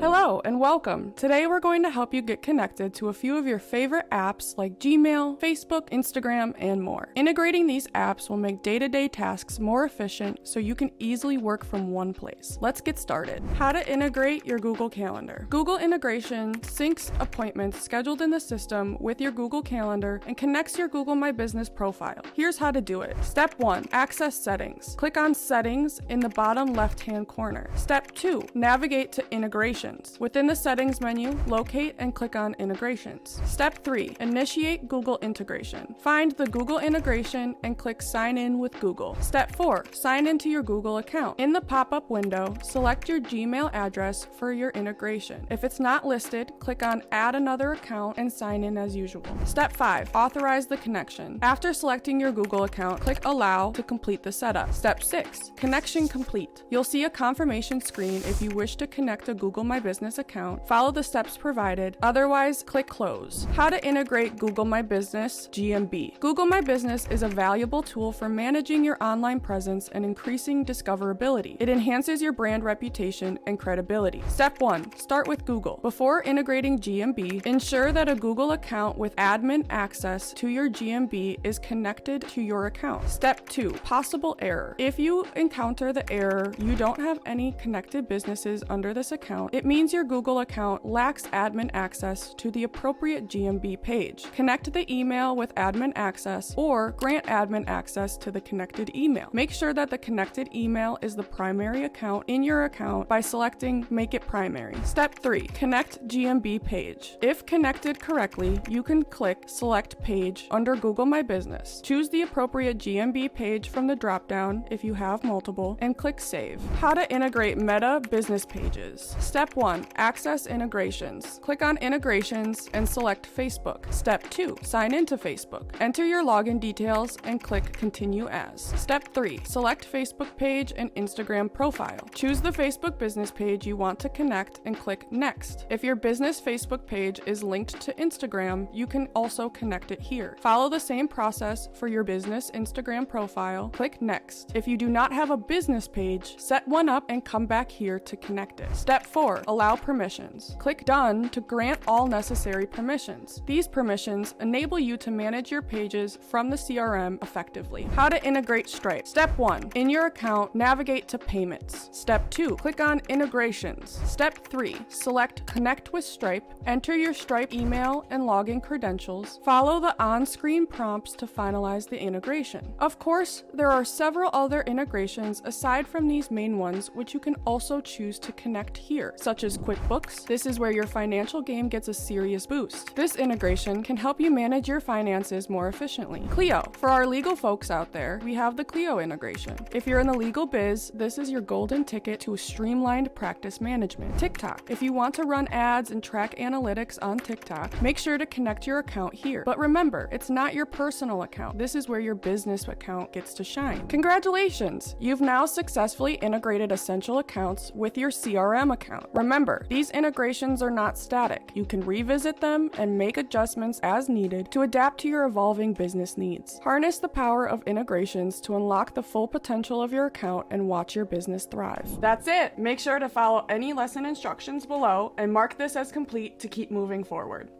Hello and welcome. Today we're going to help you get connected to a few of your favorite apps like Gmail, Facebook, Instagram, and more. Integrating these apps will make day-to-day tasks more efficient so you can easily work from one place. Let's get started. How to integrate your Google Calendar. Google integration syncs appointments scheduled in the system with your Google Calendar and connects your Google My Business profile. Here's how to do it. Step 1. Access settings. Click on Settings in the bottom left-hand corner. Step 2. Navigate to Integrations. Within the Settings menu, locate and click on Integrations. Step 3. Initiate Google integration. Find the Google integration and click Sign in with Google. Step 4. Sign into your Google account. In the pop-up window, select your Gmail address for your integration. If it's not listed, click on Add another account and sign in as usual. Step 5. Authorize the connection. After selecting your Google account, click Allow to complete the setup. Step 6. Connection complete. You'll see a confirmation screen if you wish to connect a Google My Business account. Follow the steps provided. Otherwise, click Close. How to integrate Google My Business GMB. Google My Business is a valuable tool for managing your online presence and increasing discoverability. It enhances your brand reputation and credibility. Step 1. Start with Google. Before integrating GMB, ensure that a Google account with admin access to your GMB is connected to your account. Step 2. Possible error. If you encounter the error, you don't have any connected businesses under this account, it means your Google account lacks admin access to the appropriate GMB page. Connect the email with admin access or grant admin access to the connected email. Make sure that the connected email is the primary account in your account by selecting Make it Primary. Step 3. Connect GMB page. If connected correctly, you can click Select Page under Google My Business. Choose the appropriate GMB page from the dropdown if you have multiple and click Save. How to integrate Meta business pages. Step 1. Access integrations. Click on Integrations and select Facebook. Step 2. Sign into Facebook. Enter your login details and click Continue As. Step 3. Select Facebook page and Instagram profile. Choose the Facebook business page you want to connect and click Next. If your business Facebook page is linked to Instagram, you can also connect it here. Follow the same process for your business Instagram profile. Click Next. If you do not have a business page, set one up and come back here to connect it. Step 4. Allow permissions. Click Done to grant all necessary permissions. These permissions enable you to manage your pages from the CRM effectively. How to integrate Stripe. Step 1. In your account, navigate to Payments. Step 2. Click on Integrations. Step 3. Select Connect with Stripe. Enter your Stripe email and login credentials. Follow the on-screen prompts to finalize the integration. Of course, there are several other integrations aside from these main ones which you can also choose to connect here, such as QuickBooks. This is where your financial game gets a serious boost. This integration can help you manage your finances more efficiently. Clio. For our legal folks out there, we have the Clio integration. If you're in the legal biz, this is your golden ticket to a streamlined practice management. TikTok. If you want to run ads and track analytics on TikTok, make sure to connect your account here. But remember, it's not your personal account. This is where your business account gets to shine. Congratulations! You've now successfully integrated essential accounts with your CRM account. Remember, these integrations are not static. You can revisit them and make adjustments as needed to adapt to your evolving business needs. Harness the power of integrations to unlock the full potential of your account and watch your business thrive. That's it! Make sure to follow any lesson instructions below and mark this as complete to keep moving forward.